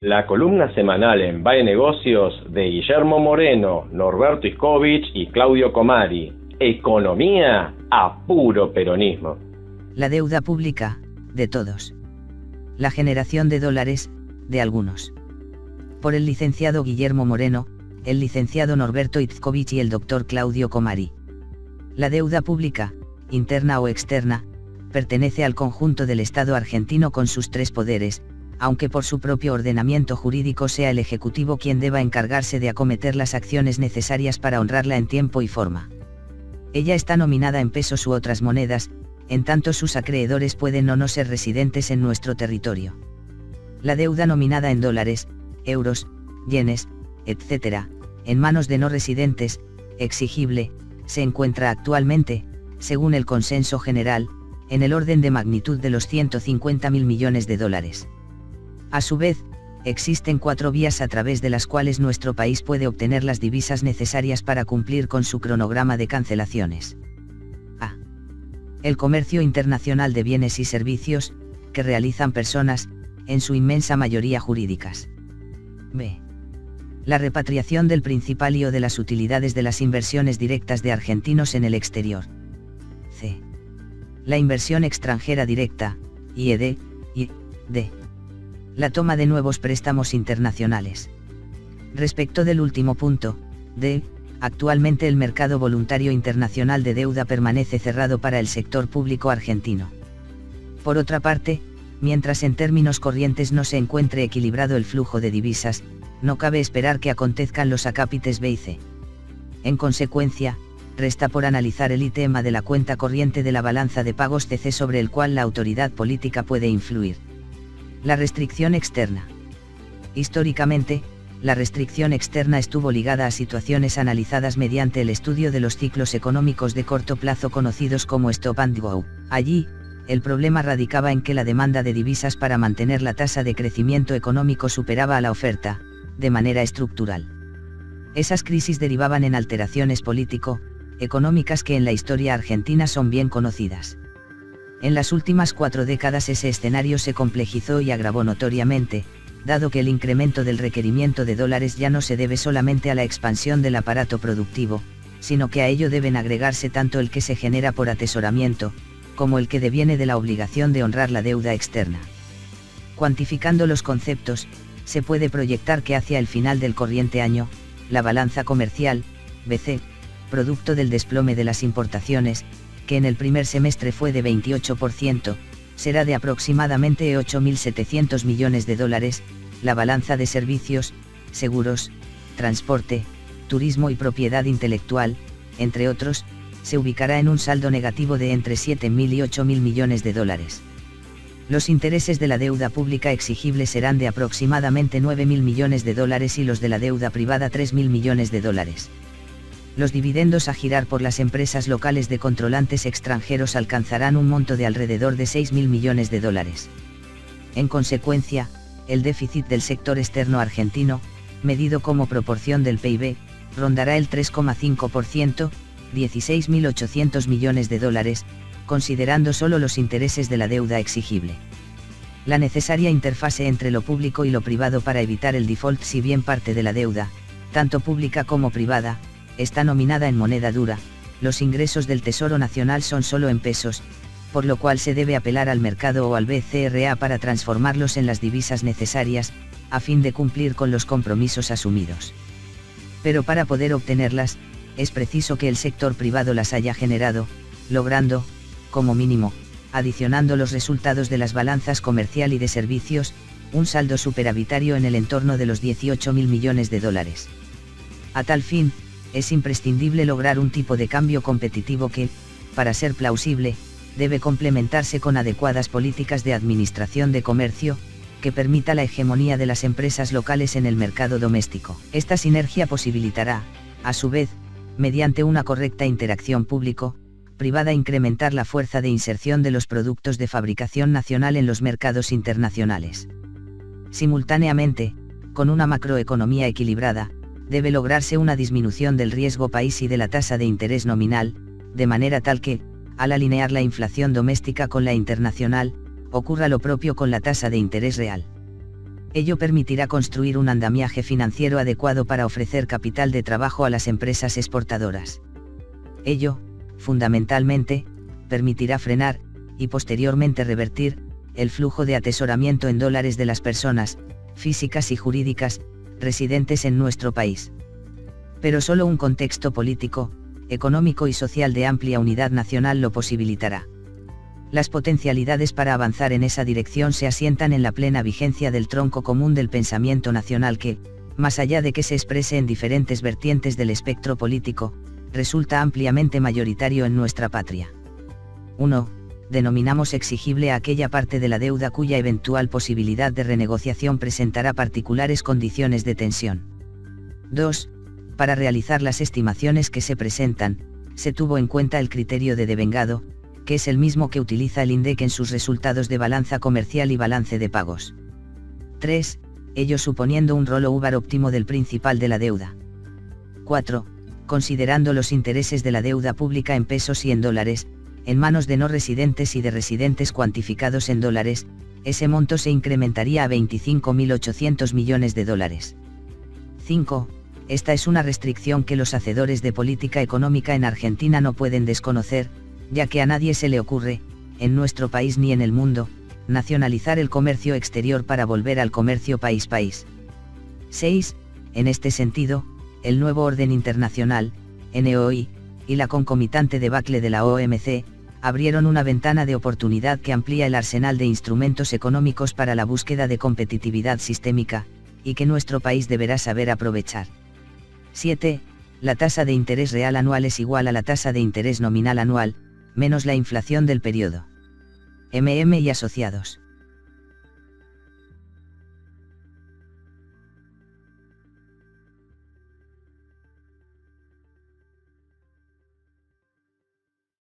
La columna semanal en Bae Negocios de Guillermo Moreno, Norberto Iscovich y Claudio Comari. Economía a puro peronismo. La deuda pública, de todos. La generación de dólares, de algunos. Por el licenciado Guillermo Moreno, el licenciado Norberto Iscovich y el doctor Claudio Comari. La deuda pública, interna o externa, pertenece al conjunto del Estado argentino con sus tres poderes, aunque por su propio ordenamiento jurídico sea el Ejecutivo quien deba encargarse de acometer las acciones necesarias para honrarla en tiempo y forma. Ella está nominada en pesos u otras monedas, en tanto sus acreedores pueden o no ser residentes en nuestro territorio. La deuda nominada en dólares, euros, yenes, etc., en manos de no residentes, exigible, se encuentra actualmente, según el consenso general, en el orden de magnitud de los 150.000 millones de dólares. A su vez, existen 4 vías a través de las cuales nuestro país puede obtener las divisas necesarias para cumplir con su cronograma de cancelaciones. A. El comercio internacional de bienes y servicios, que realizan personas, en su inmensa mayoría jurídicas. B. La repatriación del principal y o de las utilidades de las inversiones directas de argentinos en el exterior. C. La inversión extranjera directa, IED, y D. La toma de nuevos préstamos internacionales. Respecto del último punto, D. Actualmente el mercado voluntario internacional de deuda permanece cerrado para el sector público argentino. Por otra parte, mientras en términos corrientes no se encuentre equilibrado el flujo de divisas, no cabe esperar que acontezcan los acápites B y C. En consecuencia, resta por analizar el tema de la cuenta corriente de la balanza de pagos CC sobre el cual la autoridad política puede influir. La restricción externa. Históricamente, la restricción externa estuvo ligada a situaciones analizadas mediante el estudio de los ciclos económicos de corto plazo conocidos como Stop and Go. Allí, el problema radicaba en que la demanda de divisas para mantener la tasa de crecimiento económico superaba a la oferta, de manera estructural. Esas crisis derivaban en alteraciones político-económicas que en la historia argentina son bien conocidas. En las últimas 4 décadas ese escenario se complejizó y agravó notoriamente, dado que el incremento del requerimiento de dólares ya no se debe solamente a la expansión del aparato productivo, sino que a ello deben agregarse tanto el que se genera por atesoramiento, como el que deviene de la obligación de honrar la deuda externa. Cuantificando los conceptos, se puede proyectar que hacia el final del corriente año, la balanza comercial, BC, producto del desplome de las importaciones, que en el primer semestre fue de 28%, será de aproximadamente 8.700 millones de dólares, la balanza de servicios, seguros, transporte, turismo y propiedad intelectual, entre otros, se ubicará en un saldo negativo de entre 7.000 y 8.000 millones de dólares. Los intereses de la deuda pública exigible serán de aproximadamente 9.000 millones de dólares y los de la deuda privada 3.000 millones de dólares. Los dividendos a girar por las empresas locales de controlantes extranjeros alcanzarán un monto de alrededor de 6.000 millones de dólares. En consecuencia, el déficit del sector externo argentino, medido como proporción del PIB, rondará el 3,5%, 16.800 millones de dólares, considerando solo los intereses de la deuda exigible. La necesaria interfase entre lo público y lo privado para evitar el default, si bien parte de la deuda, tanto pública como privada, está nominada en moneda dura, los ingresos del Tesoro Nacional son solo en pesos, por lo cual se debe apelar al mercado o al BCRA para transformarlos en las divisas necesarias, a fin de cumplir con los compromisos asumidos. Pero para poder obtenerlas, es preciso que el sector privado las haya generado, logrando, como mínimo, adicionando los resultados de las balanzas comercial y de servicios, un saldo superavitario en el entorno de los 18.000 millones de dólares. A tal fin, es imprescindible lograr un tipo de cambio competitivo que, para ser plausible, debe complementarse con adecuadas políticas de administración de comercio, que permita la hegemonía de las empresas locales en el mercado doméstico. Esta sinergia posibilitará, a su vez, mediante una correcta interacción público-privada, incrementar la fuerza de inserción de los productos de fabricación nacional en los mercados internacionales. Simultáneamente, con una macroeconomía equilibrada, debe lograrse una disminución del riesgo país y de la tasa de interés nominal, de manera tal que, al alinear la inflación doméstica con la internacional, ocurra lo propio con la tasa de interés real. Ello permitirá construir un andamiaje financiero adecuado para ofrecer capital de trabajo a las empresas exportadoras. Ello, fundamentalmente, permitirá frenar, y posteriormente revertir, el flujo de atesoramiento en dólares de las personas, físicas y jurídicas, residentes en nuestro país. Pero solo un contexto político, económico y social de amplia unidad nacional lo posibilitará. Las potencialidades para avanzar en esa dirección se asientan en la plena vigencia del tronco común del pensamiento nacional que, más allá de que se exprese en diferentes vertientes del espectro político, resulta ampliamente mayoritario en nuestra patria. 1. Denominamos exigible a aquella parte de la deuda cuya eventual posibilidad de renegociación presentará particulares condiciones de tensión. 2. Para realizar las estimaciones que se presentan, se tuvo en cuenta el criterio de devengado, que es el mismo que utiliza el INDEC en sus resultados de balanza comercial y balance de pagos. 3. Ello suponiendo un rollover óptimo del principal de la deuda. 4. Considerando los intereses de la deuda pública en pesos y en dólares, en manos de no residentes y de residentes cuantificados en dólares, ese monto se incrementaría a 25.800 millones de dólares. 5. Esta es una restricción que los hacedores de política económica en Argentina no pueden desconocer, ya que a nadie se le ocurre, en nuestro país ni en el mundo, nacionalizar el comercio exterior para volver al comercio país-país. 6. En este sentido, el nuevo orden internacional, NOI, y la concomitante debacle de la OMC, abrieron una ventana de oportunidad que amplía el arsenal de instrumentos económicos para la búsqueda de competitividad sistémica, y que nuestro país deberá saber aprovechar. 7. La tasa de interés real anual es igual a la tasa de interés nominal anual, menos la inflación del periodo. MM y asociados.